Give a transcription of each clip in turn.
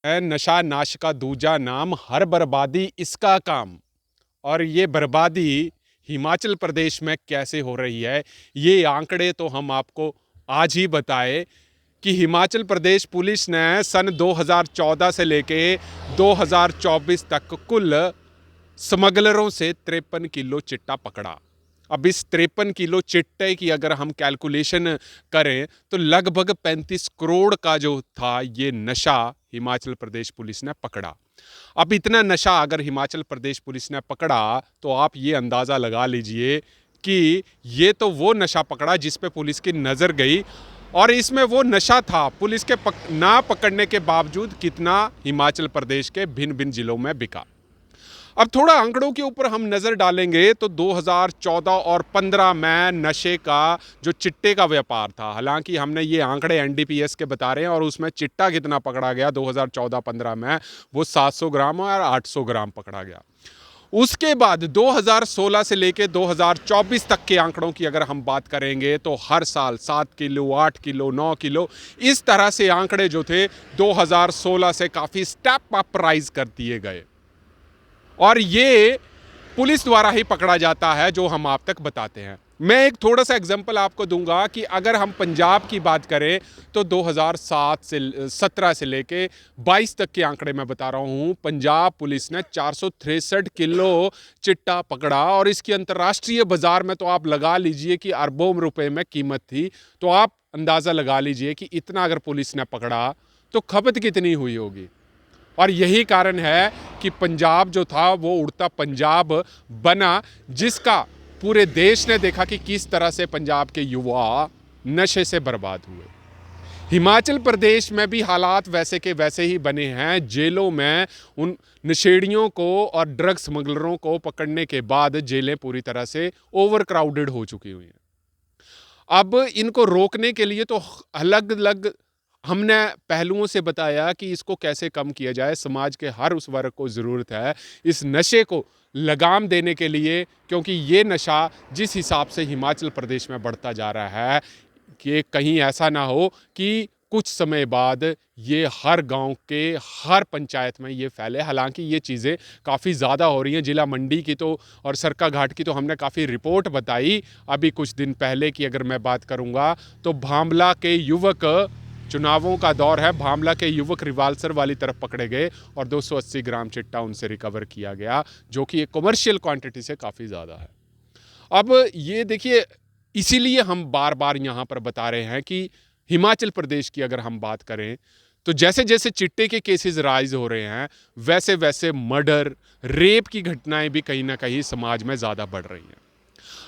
है नशा नाश का दूजा नाम, हर बर्बादी इसका काम। और ये बर्बादी हिमाचल प्रदेश में कैसे हो रही है, ये आंकड़े तो हम आपको आज ही बताए कि हिमाचल प्रदेश पुलिस ने सन 2014 से लेके 2024 तक कुल स्मगलरों से 53 किलो चिट्टा पकड़ा। अब इस 53 किलो चिट्टे की अगर हम कैलकुलेशन करें तो लगभग 35 करोड़ का जो था ये नशा हिमाचल प्रदेश पुलिस ने पकड़ा। अब इतना नशा अगर हिमाचल प्रदेश पुलिस ने पकड़ा तो आप ये अंदाज़ा लगा लीजिए कि ये तो वो नशा पकड़ा जिस पे पुलिस की नज़र गई, और इसमें वो नशा था पुलिस के ना पकड़ने के बावजूद कितना हिमाचल प्रदेश के भिन्न भिन्न जिलों में बिका। अब थोड़ा आंकड़ों के ऊपर हम नज़र डालेंगे तो 2014 और 15 में नशे का जो चिट्टे का व्यापार था, हालांकि हमने ये आंकड़े एनडीपीएस के बता रहे हैं, और उसमें चिट्टा कितना पकड़ा गया 2014-15 में, वो 700 ग्राम और 800 ग्राम पकड़ा गया। उसके बाद 2016 से लेके 2024 तक के आंकड़ों की अगर हम बात करेंगे तो हर साल 7 किलो, 8 किलो, 9 किलो, इस तरह से आंकड़े जो थे 2016 से काफ़ी स्टेप अप राइज कर दिए गए, और ये पुलिस द्वारा ही पकड़ा जाता है जो हम आप तक बताते हैं। मैं एक थोड़ा सा एग्जांपल आपको दूंगा कि अगर हम पंजाब की बात करें तो 2007 से 17 से लेके 22 तक के आंकड़े मैं बता रहा हूँ। पंजाब पुलिस ने 463 किलो चिट्टा पकड़ा, और इसकी अंतर्राष्ट्रीय बाजार में तो आप लगा लीजिए कि अरबों रुपए में कीमत थी। तो आप अंदाज़ा लगा लीजिए कि इतना अगर पुलिस ने पकड़ा तो खपत कितनी हुई होगी। और यही कारण है कि पंजाब जो था वो उड़ता पंजाब बना, जिसका पूरे देश ने देखा कि किस तरह से पंजाब के युवा नशे से बर्बाद हुए। हिमाचल प्रदेश में भी हालात वैसे के वैसे ही बने हैं। जेलों में उन नशेड़ियों को और ड्रग स्मगलरों को पकड़ने के बाद जेलें पूरी तरह से ओवर क्राउडेड हो चुकी हुई हैं। अब इनको रोकने के लिए तो अलग अलग हमने पहलुओं से बताया कि इसको कैसे कम किया जाए। समाज के हर उस वर्ग को ज़रूरत है इस नशे को लगाम देने के लिए, क्योंकि ये नशा जिस हिसाब से हिमाचल प्रदेश में बढ़ता जा रहा है कि कहीं ऐसा ना हो कि कुछ समय बाद ये हर गांव के हर पंचायत में ये फैले। हालांकि ये चीज़ें काफ़ी ज़्यादा हो रही हैं। जिला मंडी की तो और सरकाघाट की तो हमने काफ़ी रिपोर्ट बताई अभी कुछ दिन पहले की। अगर मैं बात करूँगा तो भांबला के युवक, चुनावों का दौर है, भांबला के युवक रिवाल्सर वाली तरफ पकड़े गए और 280 ग्राम चिट्टा उनसे रिकवर किया गया, जो कि एक कमर्शियल क्वांटिटी से काफ़ी ज़्यादा है। अब ये देखिए, इसीलिए हम बार बार यहाँ पर बता रहे हैं कि हिमाचल प्रदेश की अगर हम बात करें तो जैसे जैसे चिट्टे के केसेस राइज हो रहे हैं वैसे वैसे मर्डर, रेप की घटनाएं भी कहीं ना कहीं समाज में ज़्यादा बढ़ रही हैं।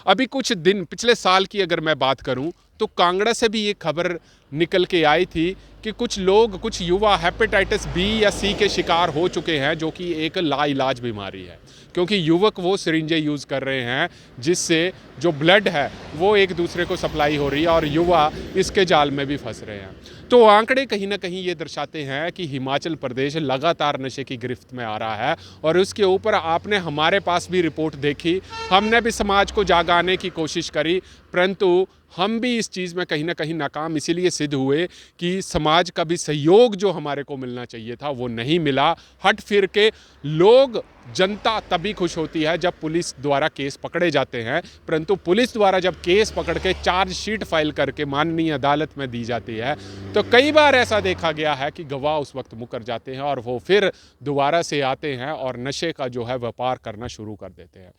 अभी कुछ दिन पिछले साल की अगर मैं बात करूं तो कांगड़ा से भी ये खबर निकल के आई थी कि कुछ युवा हेपेटाइटिस बी या सी के शिकार हो चुके हैं, जो कि एक लाइलाज बीमारी है, क्योंकि युवक वो सिरिंजें यूज़ कर रहे हैं जिससे जो ब्लड है वो एक दूसरे को सप्लाई हो रही है, और युवा इसके जाल में भी फंस रहे हैं। तो आंकड़े कहीं ना कहीं ये दर्शाते हैं कि हिमाचल प्रदेश लगातार नशे की गिरफ्त में आ रहा है, और उसके ऊपर आपने हमारे पास भी रिपोर्ट देखी, हमने भी समाज को जागाने की कोशिश करी, परंतु हम भी इस चीज़ में कहीं ना कहीं नाकाम इसीलिए सिद्ध हुए कि समाज का भी सहयोग जो हमारे को मिलना चाहिए था वो नहीं मिला। हट फिर के लोग, जनता तभी खुश होती है जब पुलिस द्वारा केस पकड़े जाते हैं, परंतु पुलिस द्वारा जब केस पकड़ के चार्जशीट फाइल करके माननीय अदालत में दी जाती है तो कई बार ऐसा देखा गया है कि गवाह उस वक्त मुकर जाते हैं और वो फिर दोबारा से आते हैं और नशे का जो है व्यापार करना शुरू कर देते हैं।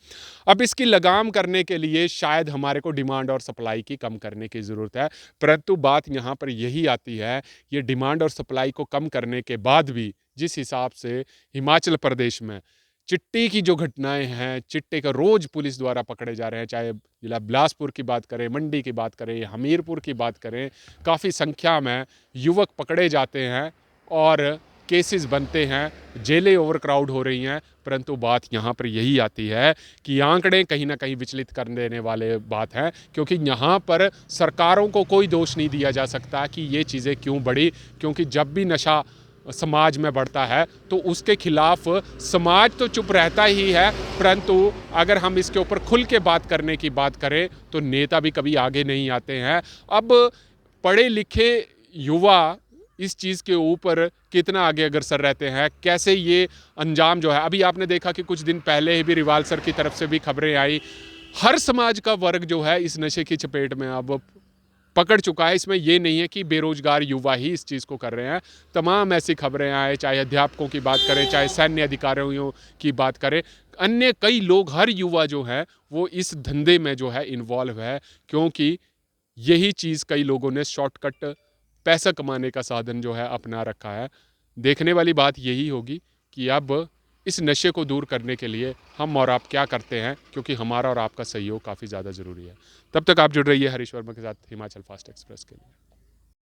अब इसकी लगाम करने के लिए शायद हमारे को डिमांड और सप्लाई की कम करने की ज़रूरत है, परंतु बात यहाँ पर यही आती है, ये डिमांड और सप्लाई को कम करने के बाद भी जिस हिसाब से हिमाचल प्रदेश में चिट्टे की जो घटनाएं हैं, चिट्टे का रोज पुलिस द्वारा पकड़े जा रहे हैं, चाहे जिला बिलासपुर की बात करें, मंडी की बात करें, हमीरपुर की बात करें, काफ़ी संख्या में युवक पकड़े जाते हैं और केसेस बनते हैं, जेलें ओवर क्राउड हो रही हैं, परंतु बात यहाँ पर यही आती है कि आंकड़े कहीं ना कहीं विचलित कर देने वाले बात है, क्योंकि यहाँ पर सरकारों को कोई दोष नहीं दिया जा सकता कि ये चीज़ें क्यों बढ़ी, क्योंकि जब भी नशा समाज में बढ़ता है तो उसके खिलाफ समाज तो चुप रहता ही है, परंतु अगर हम इसके ऊपर खुल के बात करने की बात करें तो नेता भी कभी आगे नहीं आते हैं। अब पढ़े लिखे युवा इस चीज़ के ऊपर कितना आगे अग्रसर रहते हैं, कैसे ये अंजाम जो है, अभी आपने देखा कि कुछ दिन पहले भी रिवाल्सर की तरफ से भी खबरें आई। हर समाज का वर्ग जो है इस नशे की चपेट में अब पकड़ चुका है। इसमें ये नहीं है कि बेरोजगार युवा ही इस चीज़ को कर रहे हैं, तमाम ऐसी खबरें आए, चाहे अध्यापकों की बात करें, चाहे सैन्य अधिकारियों की बात करें, अन्य कई लोग, हर युवा जो है वो इस धंधे में जो है इन्वॉल्व है, क्योंकि यही चीज़ कई लोगों ने शॉर्टकट पैसा कमाने का साधन जो है अपना रखा है। देखने वाली बात यही होगी कि अब इस नशे को दूर करने के लिए हम और आप क्या करते हैं, क्योंकि हमारा और आपका सहयोग काफ़ी ज़्यादा ज़रूरी है। तब तक आप जुड़ रहिए हरीश वर्मा के साथ हिमाचल फास्ट एक्सप्रेस के लिए।